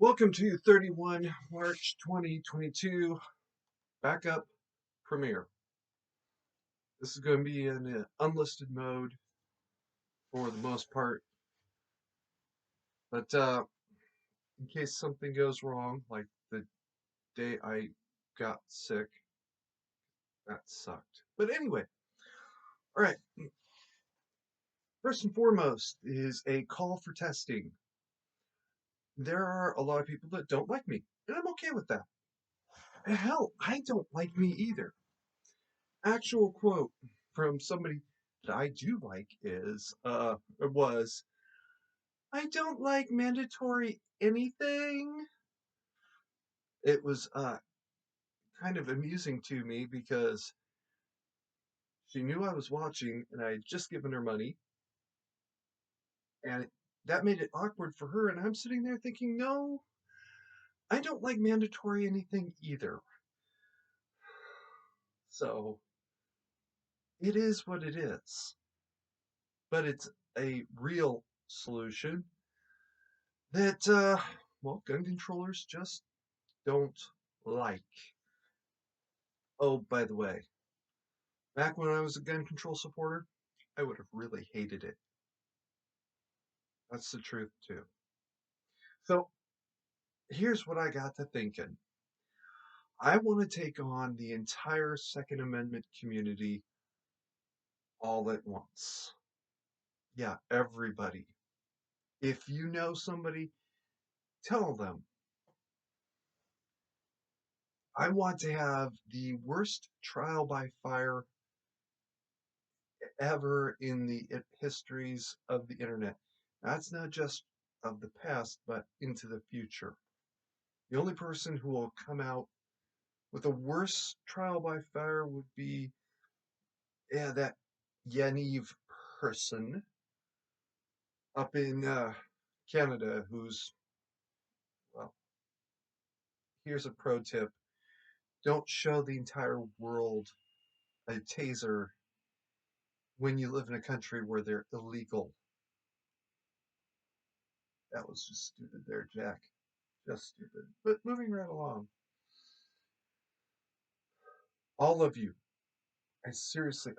Welcome to 31 March 2022 backup premiere. This is going to be in an unlisted mode for the most part, but in case something goes wrong, like the day I got sick, that sucked. But anyway, all right. First and foremost is a call for testing. There are a lot of people that don't like me, and I'm okay with that. And hell, I don't like me either. Actual quote from somebody that I do like is was I don't like mandatory anything. It was kind of amusing to me because she knew I was watching and I had just given her money, and that made it awkward for her, and I'm sitting there thinking, no, I don't like mandatory anything either. So it is what it is. But it's a real solution that well, gun controllers just don't like. Oh, by the way, back when I was a gun control supporter, I would have really hated it. That's the truth, too. So here's what I got to thinking. I want to take on the entire Second Amendment community all at once. Yeah, everybody. If you know somebody, tell them. I want to have the worst trial by fire ever in the histories of the internet. That's not just of the past, but into the future. The only person who will come out with a worse trial by fire would be, yeah, that Yaniv person up in Canada who's, well, here's a pro tip. Don't show the entire world a taser when you live in a country where they're illegal. That was just stupid there, Jack. Just stupid. But moving right along. All of you, I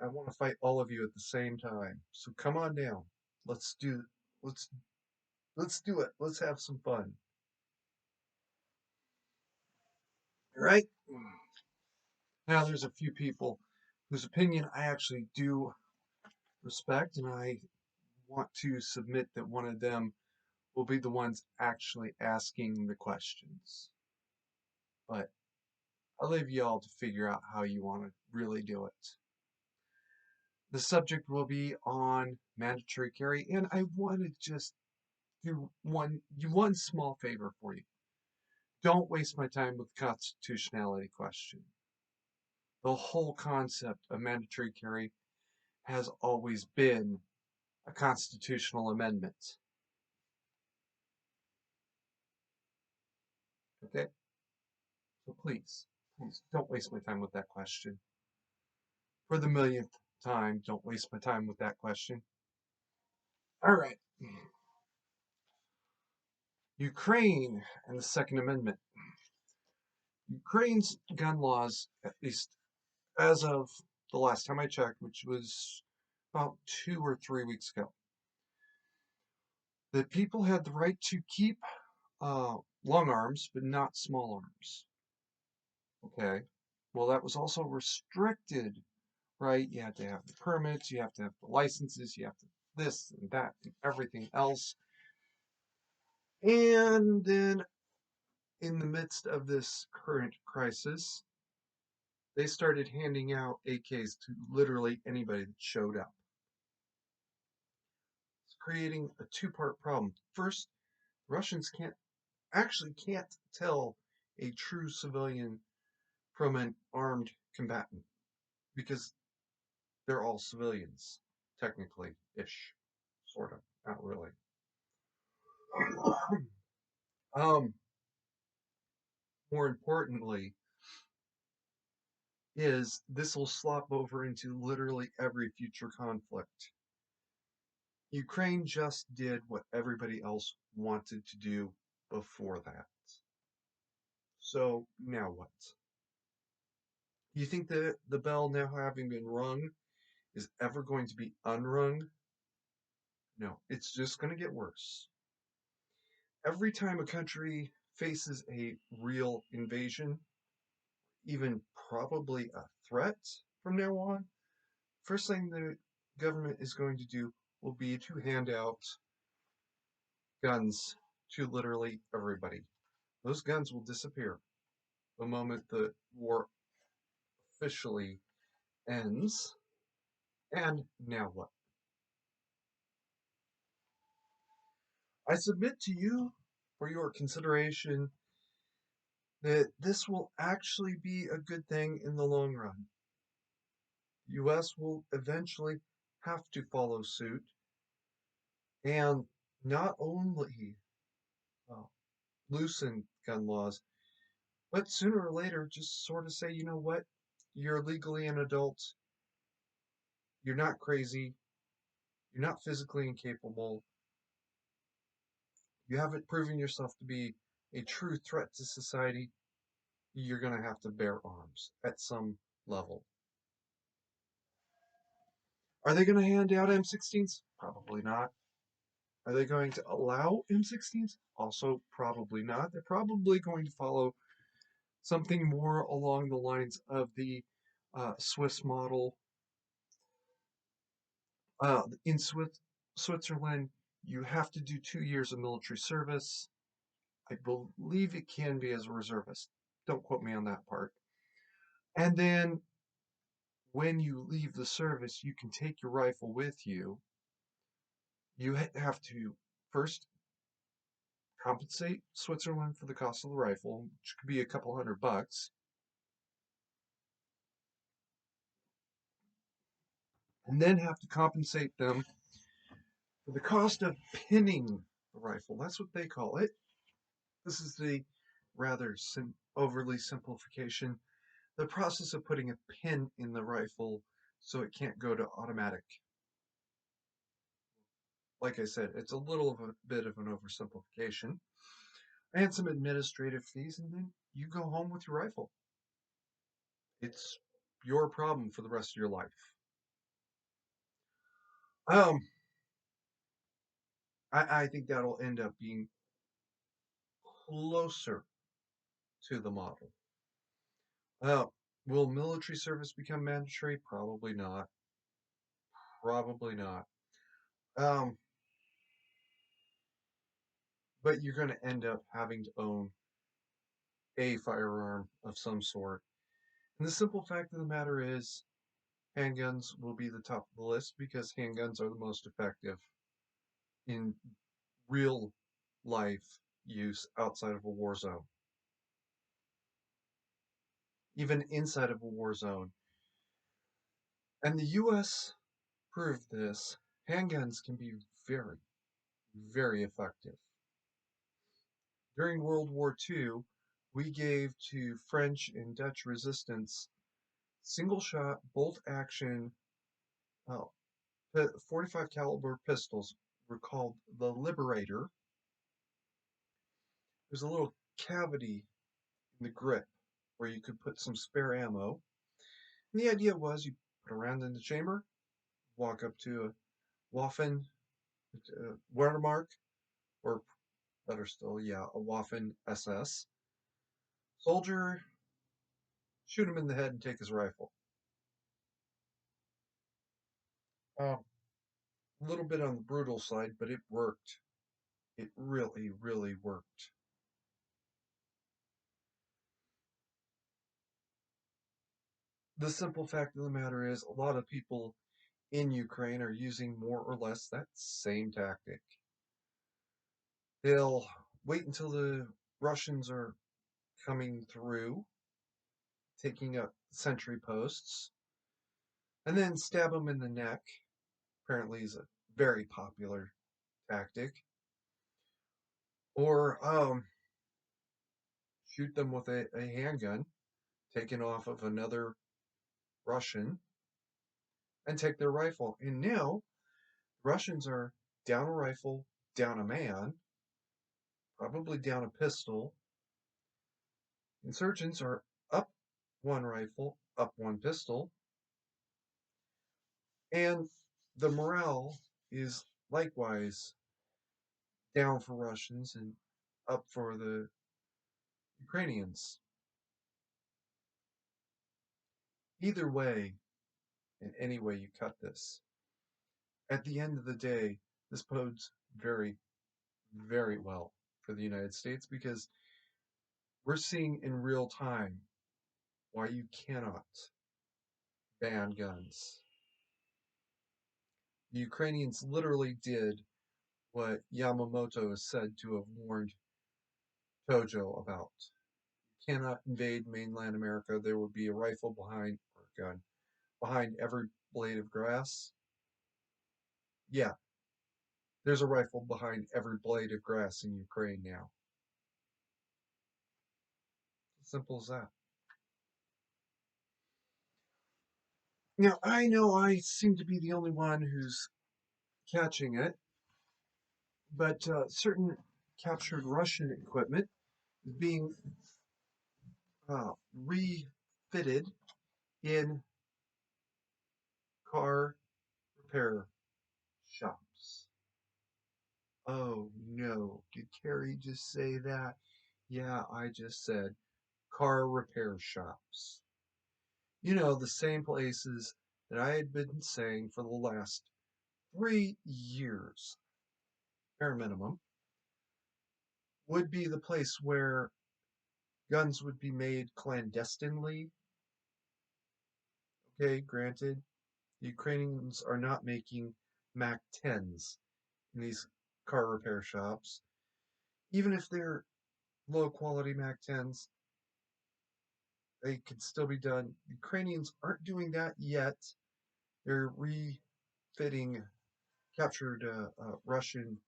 want to fight all of you at the same time. So come on down. Let's do let's let's do it. Let's have some fun. All right? Now there's a few people whose opinion I actually do respect, and I want to submit that one of them will be the ones actually asking the questions. But I'll leave you all to figure out how you want to really do it. The subject will be on mandatory carry, and I want to just do one small favor for you. Don't waste my time with the constitutionality question. The whole concept of mandatory carry has always been a constitutional amendment. Okay? So please don't waste my time with that question. For the millionth time, don't waste my time with that question. All right. Ukraine and the Second Amendment. Ukraine's gun laws, at least as of the last time I checked, which was about 2 or 3 weeks ago, that people had the right to keep long arms, but not small arms. Okay. Well, that was also restricted, right? You have to have the permits, you have to have the licenses, you have to this and that and everything else. And then in the midst of this current crisis, they started handing out AKs to literally anybody that showed up. It's creating a two-part problem. First, Russians can't tell a true civilian from an armed combatant because they're all civilians, technically ish, sort of, not really. um, More importantly, is this will slop over into literally every future conflict. Ukraine just did what everybody else wanted to do before that. So now what? You think that the bell, now having been rung, is ever going to be unrung? No, it's just going to get worse. Every time a country faces a real invasion, even probably a threat from now on, first thing the government is going to do will be to hand out guns to literally everybody. Those guns will disappear the moment the war officially ends. And now what? I submit to you for your consideration that this will actually be a good thing in the long run. The US will eventually have to follow suit and not only uh, loosen gun laws, but sooner or later just sort of say, you know what, you're legally an adult, you're not crazy, you're not physically incapable, you haven't proven yourself to be a true threat to society, you're going to have to bear arms at some level. Are they going to hand out M16s? Probably not. Are they going to allow M16s? Also, probably not. They're probably going to follow something more along the lines of the Swiss model. In Switzerland, you have to do 2 years of military service. I believe it can be as a reservist. Don't quote me on that part. And then when you leave the service, you can take your rifle with you. You have to first compensate Switzerland for the cost of the rifle, which could be a couple $100, and then have to compensate them for the cost of pinning the rifle. That's what they call it. This is the rather overly simplification. The process of putting a pin in the rifle so it can't go to automatic. Like I said, it's a little of a bit of an oversimplification. And some administrative fees, and then you go home with your rifle. It's your problem for the rest of your life. Um, I think that'll end up being closer to the model. Uh, will military service become mandatory? Probably not. Probably not. Um, but you're going to end up having to own a firearm of some sort. And the simple fact of the matter is, handguns will be the top of the list because handguns are the most effective in real life use outside of a war zone. Even inside of a war zone. And the US proved this. Handguns can be very, very effective. During World War II, we gave to French and Dutch resistance single shot, bolt action, uh, 45 caliber pistols were called the Liberator. There's a little cavity in the grip where you could put some spare ammo. And the idea was you put a round in the chamber, walk up to a Waffen Wehrmacht, or better still, yeah, a Waffen SS soldier, shoot him in the head and take his rifle. A little bit on the brutal side, but it worked. It really, really worked. The simple fact of the matter is, a lot of people in Ukraine are using more or less that same tactic. They'll wait until the Russians are coming through, taking up sentry posts, and then stab them in the neck. Apparently, is a very popular tactic. Or shoot them with a handgun taken off of another Russian and take their rifle. And now Russians are down a rifle, down a man, probably down a pistol. Insurgents are up one rifle, up one pistol, and the morale is likewise down for Russians and up for the Ukrainians. Either way, in any way you cut this, at the end of the day, this bodes very, very well for the United States because we're seeing in real time why you cannot ban guns. The Ukrainians literally did what Yamamoto is said to have warned Tojo about. You cannot invade mainland America. There would be a rifle behind, or a gun, behind every blade of grass. Yeah, there's a rifle behind every blade of grass in Ukraine now. Simple as that. Now, I know I seem to be the only one who's catching it, but certain captured Russian equipment is being refitted in car repair shops. Oh no, did Carrie just say that? Yeah, I just said car repair shops. You know, the same places that I had been saying for the last 3 years, bare minimum, would be the place where guns would be made clandestinely. Okay, granted, the Ukrainians are not making MAC 10s in these car repair shops. Even if they're low quality MAC 10s, they could still be done. Ukrainians aren't doing that yet. They're refitting captured Russian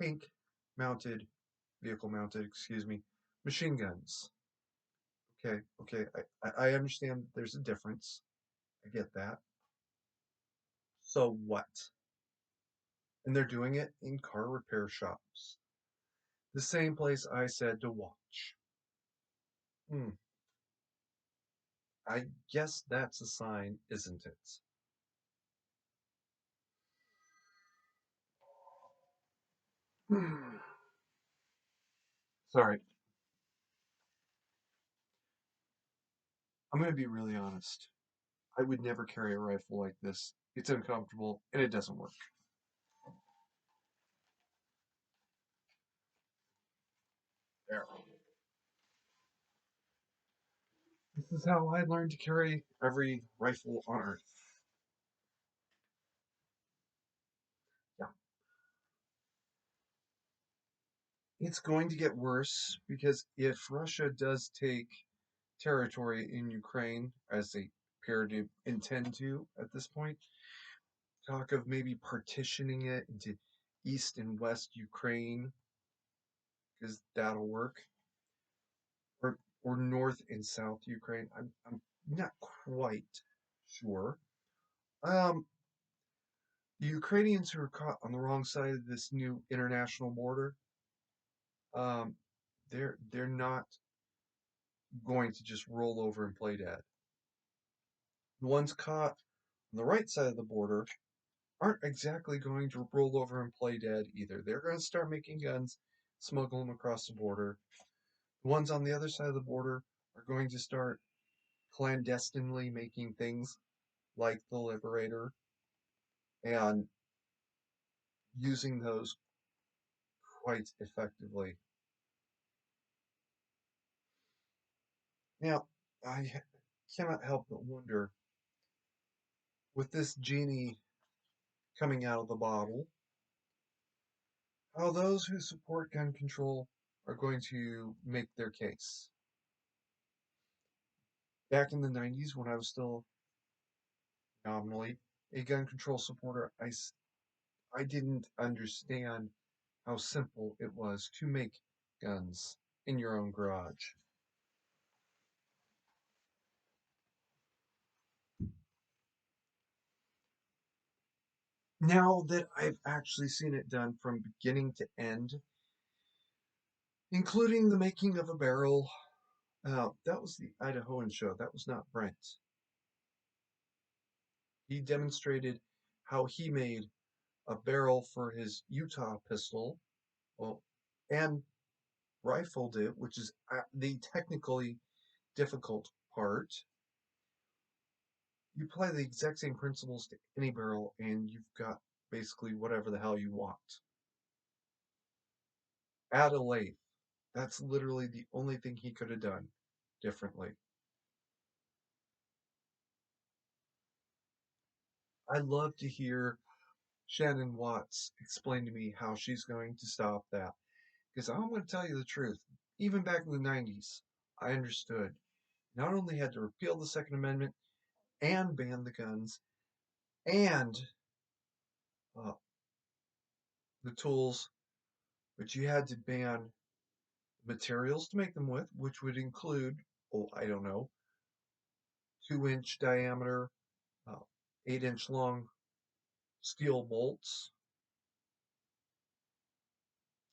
tank mounted, vehicle mounted, excuse me, machine guns. Okay, okay, I understand there's a difference. I get that. So what? And they're doing it in car repair shops. The same place I said to watch. Hmm, I guess that's a sign, isn't it? Sorry, I'm going to be really honest. I would never carry a rifle like this. It's uncomfortable and it doesn't work. There. This is how I learned to carry every rifle on Earth. Yeah. It's going to get worse because if Russia does take territory in Ukraine, as they appear to intend to at this point, talk of maybe partitioning it into East and West Ukraine, because that'll work, or North and South Ukraine. I'm not quite sure. Um, the Ukrainians who are caught on the wrong side of this new international border, um, they're not going to just roll over and play dead. The ones caught on the right side of the border aren't exactly going to roll over and play dead either. They're going to start making guns, smuggle them across the border. The ones on the other side of the border are going to start clandestinely making things like the Liberator and using those quite effectively. Now, I cannot help but wonder, with this genie coming out of the bottle, how those who support gun control are going to make their case. Back in the 90s, when I was still nominally a gun control supporter, I didn't understand how simple it was to make guns in your own garage. Now that I've actually seen it done from beginning to end, including the making of a barrel. That was the Idahoan show. That was not Brent. He demonstrated how he made a barrel for his Utah pistol, well, and rifled it, which is the technically difficult part. You apply the exact same principles to any barrel, and you've got basically whatever the hell you want. Add a lathe. That's literally the only thing he could have done differently. I love to hear Shannon Watts explain to me how she's going to stop that. Because I'm going to tell you the truth. Even back in the 90s, I understood. Not only had to repeal the Second Amendment and ban the guns and uh, the tools, but you had to ban materials to make them with, which would include, oh, I don't know, 2-inch diameter, uh, 8-inch long steel bolts.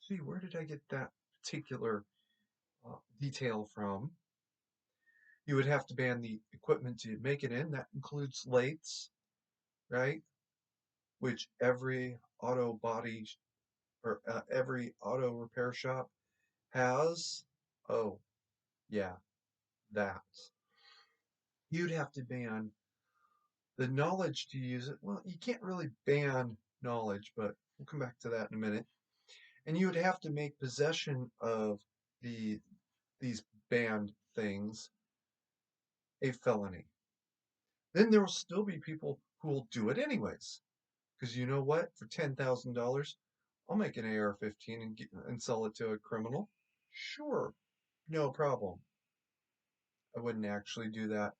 Gee, where did I get that particular detail from? You would have to ban the equipment to make it in. That includes lathes, right? Which every auto body or every auto repair shop has. Oh, yeah, that. You'd have to ban the knowledge to use it. Well, you can't really ban knowledge, but we'll come back to that in a minute. And you would have to make possession of the these banned things a felony. Then there will still be people who will do it anyways. Because you know what? For $10,000, I'll make an AR-15 and sell it to a criminal. Sure, no problem. I wouldn't actually do that.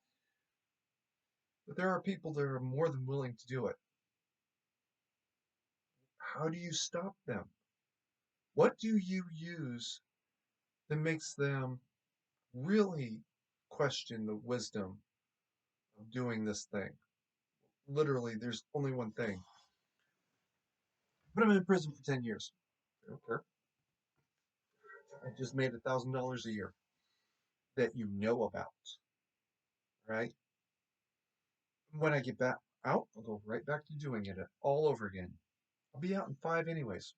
But there are people that are more than willing to do it. How do you stop them? What do you use that makes them really question the wisdom of doing this thing? Literally, there's only one thing. Put them in prison for 10 years. I don't care. I just made $1,000 a year that you know about, right? When I get back out, I'll go right back to doing it all over again. I'll be out in 5 anyways.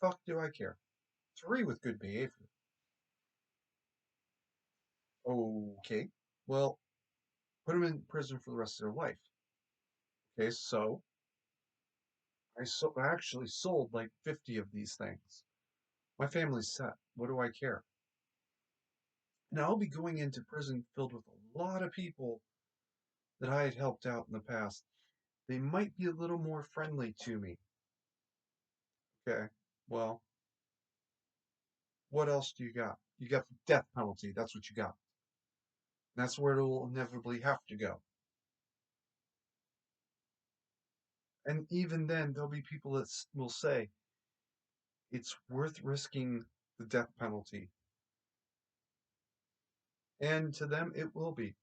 Fuck do I care? 3 with good behavior. Okay. Well, put them in prison for the rest of their life. Okay, so I actually sold like 50 of these things. My family's set. What do I care? Now I'll be going into prison filled with a lot of people that I had helped out in the past. They might be a little more friendly to me. Okay, well, what else do you got? You got the death penalty. That's what you got. That's where it will inevitably have to go. And even then, there'll be people that will say it's worth risking the death penalty. And to them, it will be.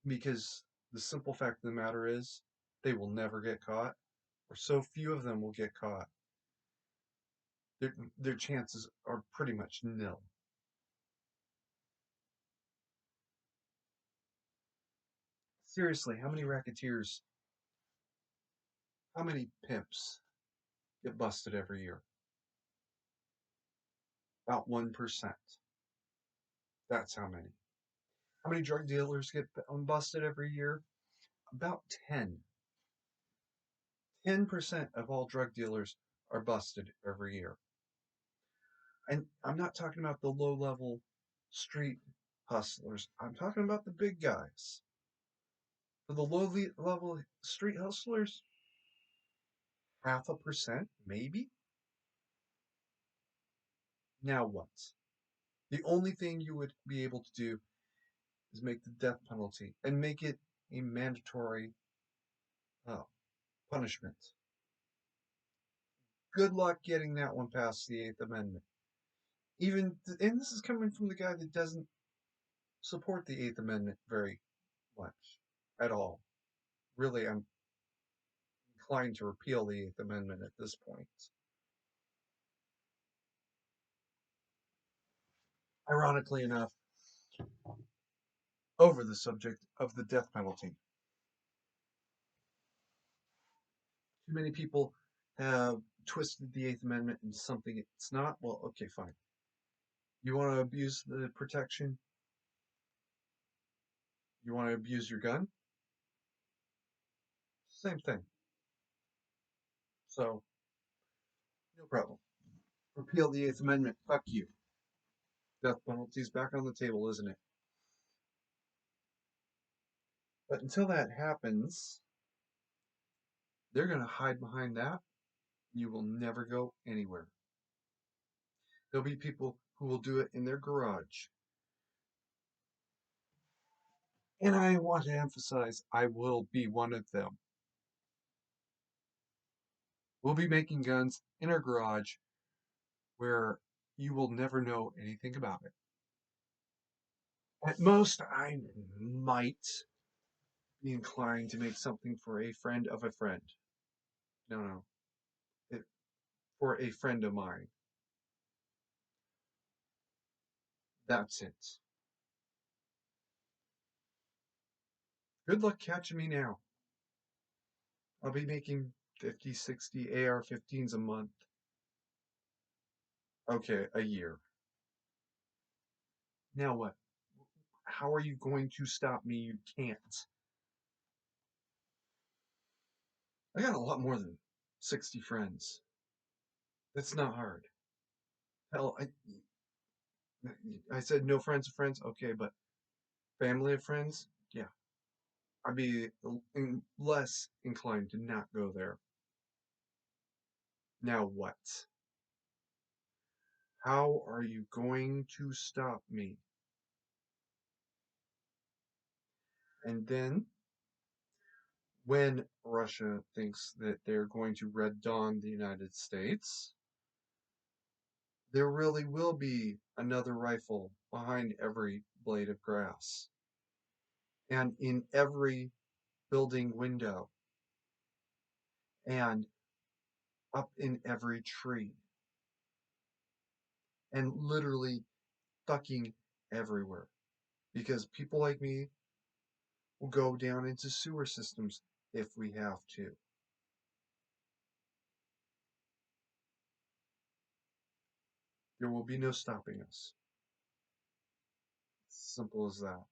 Because the simple fact of the matter is, they will never get caught, or so few of them will get caught. Their chances are pretty much nil. Seriously, how many racketeers, how many pimps get busted every year? About 1%. That's how many. How many drug dealers get busted every year? About 10. 10% of all drug dealers are busted every year. And I'm not talking about the low level street hustlers. I'm talking about the big guys. For the low level street hustlers, 0.5%, maybe. Now what? The only thing you would be able to do is make the death penalty and make it a mandatory uh, punishment. Good luck getting that one past the Eighth Amendment. And this is coming from the guy that doesn't support the Eighth Amendment very much at all. Really, I'm inclined to repeal the Eighth Amendment at this point. ironically enough, over the subject of the death penalty. Too many people have twisted the Eighth Amendment into something it's not. Well, okay, fine. You want to abuse the protection? You want to abuse your gun? Same thing. So, no problem. Repeal the Eighth Amendment. Fuck you. Death penalty's back on the table, isn't it? But until that happens, they're going to hide behind that. You will never go anywhere. There'll be people who will do it in their garage. And I want to emphasize, I will be one of them. We'll be making guns in our garage where you will never know anything about it. At most, I might be inclined to make something for a friend of a friend. No, no, it, for a friend of mine. That's it. Good luck catching me now. I'll be making 50, 60 AR-15s a month. Okay, a year. Now what? How are you going to stop me? You can't. I got a lot more than 60 friends. That's not hard. Hell, I said no friends of friends. Okay, but family of friends? Yeah. I'd be less inclined to not go there. Now what? How are you going to stop me? And then, when Russia thinks that they're going to Red Dawn the United States, there really will be another rifle behind every blade of grass and in every building window and up in every tree and literally fucking everywhere. Because people like me will go down into sewer systems if we have to. There will be no stopping us. Simple as that.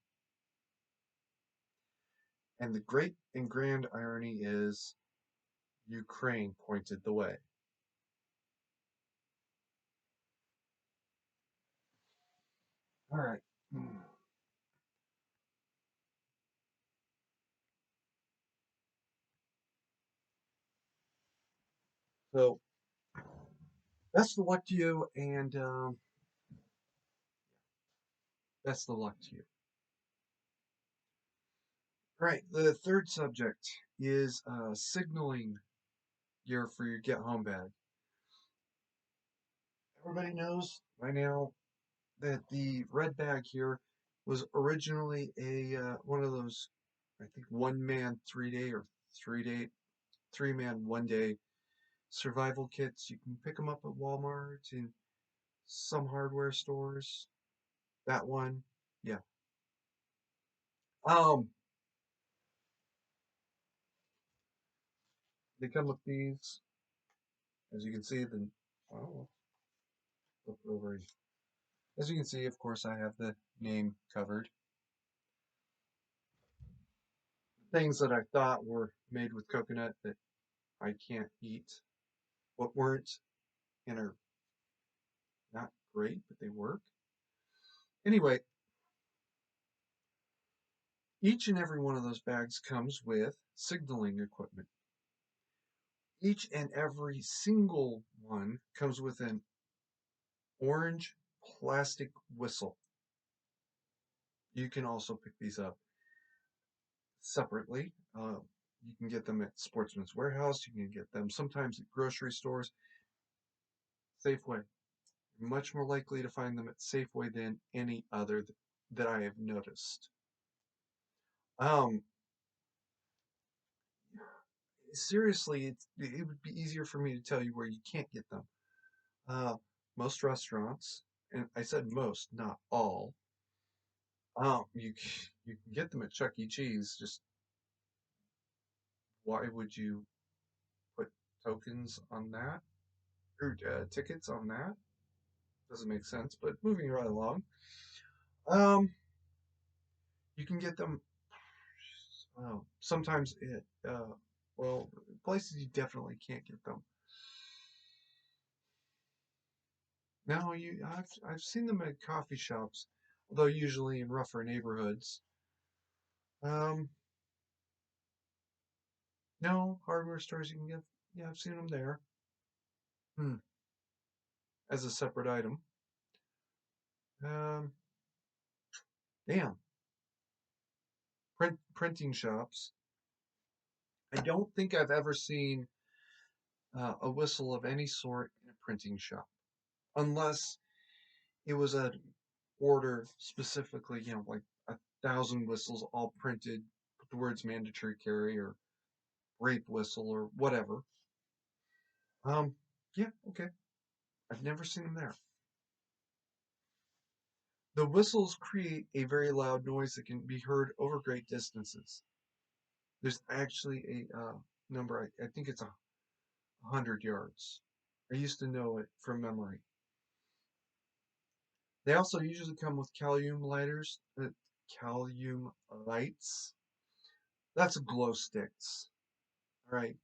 And the great and grand irony is Ukraine pointed the way. All right. So, best of luck to you, and best of luck to you. All right. The third subject is signaling gear for your get home bag. Everybody knows by now that the red bag here was originally a one of those, I think, 1 man 3 day or 3 day 3 man 1 day survival kits. You can pick them up at Walmart and some hardware stores. That one, yeah. Um, they come with these, as you can see. Then, oh, flip it over. As you can see, of course, I have the name covered. Things that I thought were made with coconut that I can't eat, what weren't, and are not great, but they work. Anyway, each and every one of those bags comes with signaling equipment. Each and every single one comes with an orange plastic whistle. You can also pick these up separately. You can get them at Sportsman's Warehouse. You can get them sometimes at grocery stores. Safeway. You're much more likely to find them at Safeway than any other that I have noticed. Um, Seriously, it would be easier for me to tell you where you can't get them. Uh, Most restaurants and I said most, not all. You can get them at Chuck E. Cheese. Just why would you put tokens on that or tickets on that? Doesn't make sense. But moving right along, um, you can get them. Sometimes it well places you definitely can't get them. No, I've seen them at coffee shops, although usually in rougher neighborhoods. Um, no, hardware stores you can get. Yeah, I've seen them there. Hmm. As a separate item. Um, damn. Printing shops. I don't think I've ever seen a whistle of any sort in a printing shop, unless it was an order specifically, like 1,000 whistles all printed with the words mandatory carry or rape whistle or whatever. Um, yeah, okay. I've never seen them there. The whistles create a very loud noise that can be heard over great distances. There's actually a number, I think it's 100 yards. I used to know it from memory. They also usually come with Calium lighters, Calium lights. That's glow sticks. All right.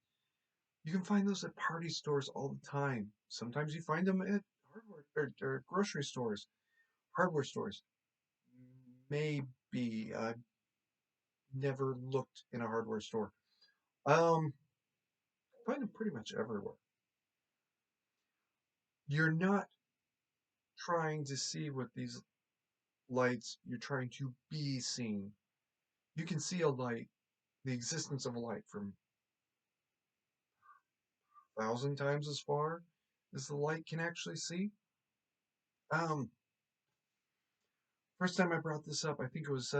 You can find those at party stores all the time. Sometimes you find them at hardware or grocery stores, hardware stores. Maybe I've never looked in a hardware store. Um, find them pretty much everywhere. You're not trying to see with these lights, you're trying to be seen. You can see a light, the existence of a light from 1,000 times as far as the light can actually see. Um, First time I brought this up, I think it was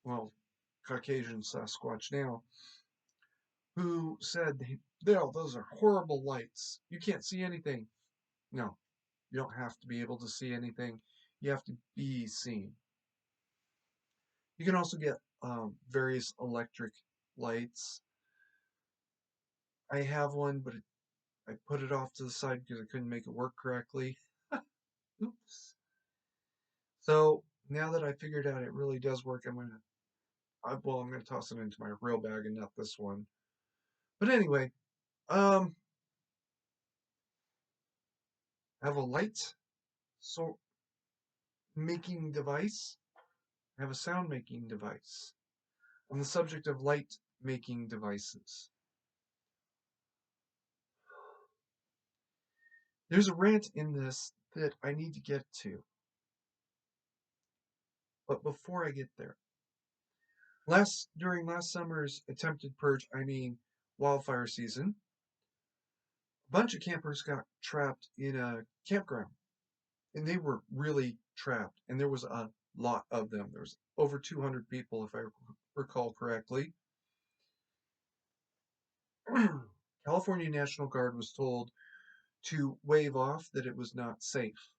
well, Caucasian Sasquatch now, who said, "No, those are horrible lights. You can't see anything." No, you don't have to be able to see anything. You have to be seen. You can also get various electric lights. I have one, but I put it off to the side because I couldn't make it work correctly. Oops. So now that I figured out it really does work, I'm gonna toss it into my real bag and not this one. But anyway, um, I have a light so making device. I have a sound making device. On the subject of light making devices, there's a rant in this that I need to get to. But before I get there, during last summer's attempted purge, I mean wildfire season, a bunch of campers got trapped in a campground, and they were really trapped. And there was a lot of them. There was over 200 people, if I recall correctly. California National Guard was told to wave off that it was not safe.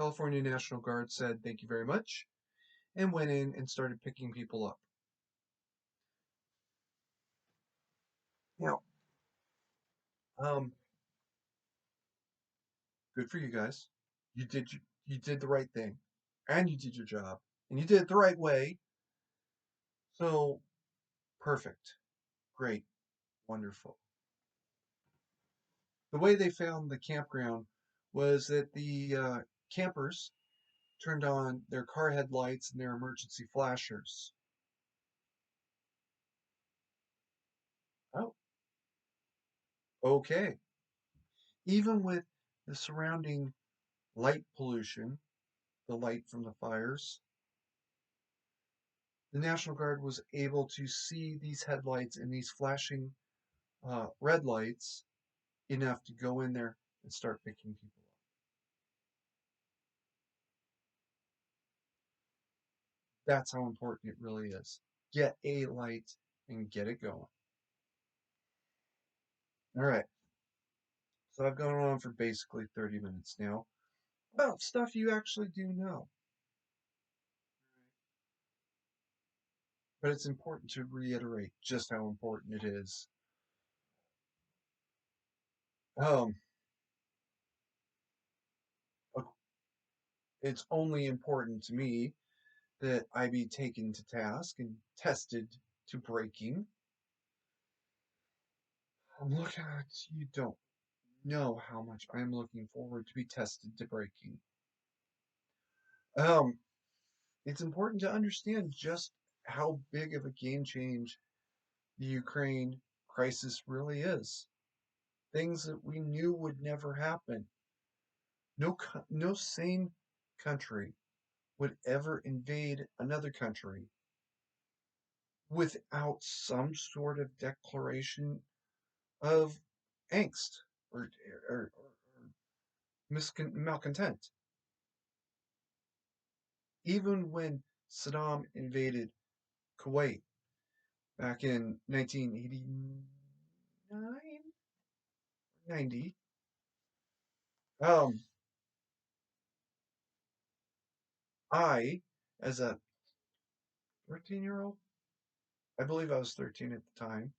California National Guard said thank you very much and went in and started picking people up. Now, um, good for you guys. You did the right thing, and you did your job, and you did it the right way. So perfect, great, wonderful. The way they found the campground was that the campers turned on their car headlights and their emergency flashers. Oh, okay. Even with the surrounding light pollution, the light from the fires, the National Guard was able to see these headlights and these flashing red lights enough to go in there and start picking people up. That's how important it really is. Get a light and get it going. All right. So I've gone on for basically 30 minutes now. about stuff you actually do know. But it's important to reiterate just how important it is. Um, it's only important to me that I be taken to task and tested to breaking. Look at you don't know how much I'm looking forward to be tested to breaking. Um, it's important to understand just how big of a game change the Ukraine crisis really is. Things that we knew would never happen. No sane country would ever invade another country without some sort of declaration of angst or, or malcontent. Even when Saddam invaded Kuwait back in 1989, 90, um, I, as a 13-year-old, I believe I was 13 at the time,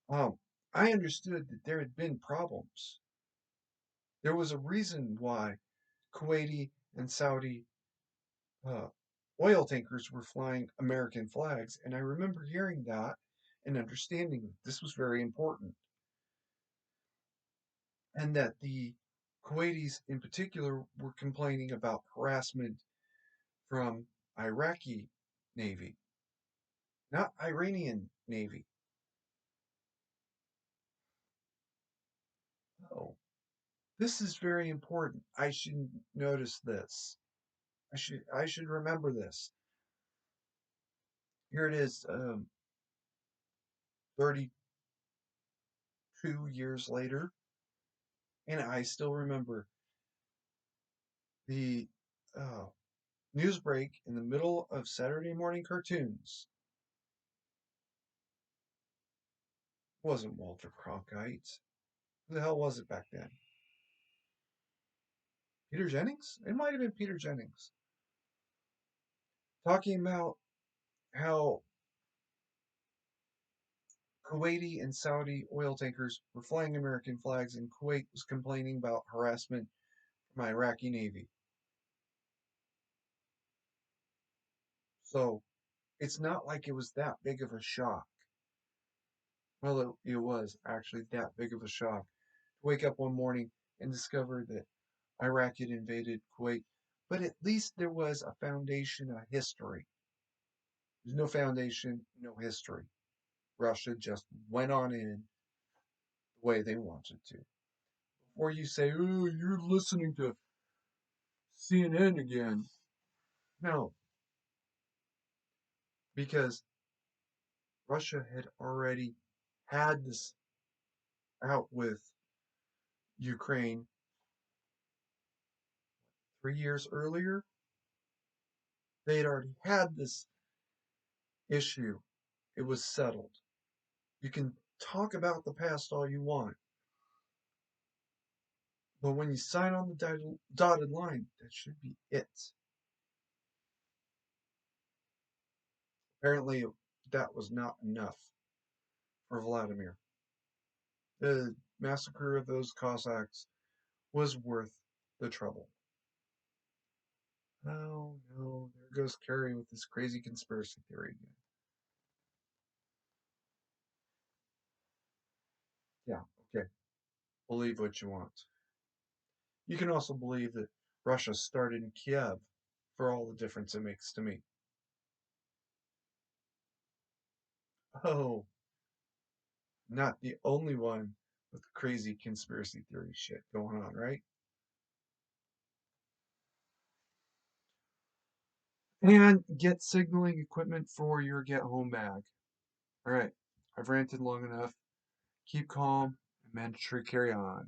um, I understood that there had been problems. There was a reason why Kuwaiti and Saudi uh, oil tankers were flying American flags, and I remember hearing that and understanding that this was very important, and that the Kuwaitis in particular were complaining about harassment from Iraqi Navy, not Iranian Navy. Oh, this is very important. I should notice this. I should remember this. Here it is, 32 years later, and I still remember the uh, news break in the middle of Saturday morning cartoons. It wasn't Walter Cronkite. Who the hell was it back then? Peter Jennings? It might have been Peter Jennings. Talking about how Kuwaiti and Saudi oil tankers were flying American flags and Kuwait was complaining about harassment from Iraqi Navy. So it's not like it was that big of a shock. Well, it was actually that big of a shock to wake up one morning and discover that Iraq had invaded Kuwait. But at least there was a foundation, a history. There's no foundation, no history. Russia just went on in the way they wanted to. Before you say, oh, you're listening to CNN again. No, because Russia had already had this out with Ukraine 3 years earlier. They had already had this issue. It was settled. You can talk about the past all you want, but when you sign on the dotted line, that should be it. Apparently, that was not enough for Vladimir. The massacre of those Cossacks was worth the trouble. Oh no, there goes Carrie with this crazy conspiracy theory again. Yeah, okay. Believe what you want. You can also believe that Russia started in Kiev for all the difference it makes to me. Oh, not the only one with crazy conspiracy theory shit going on, right? And get signaling equipment for your get home bag. All right, I've ranted long enough. Keep calm and mandatory carry on.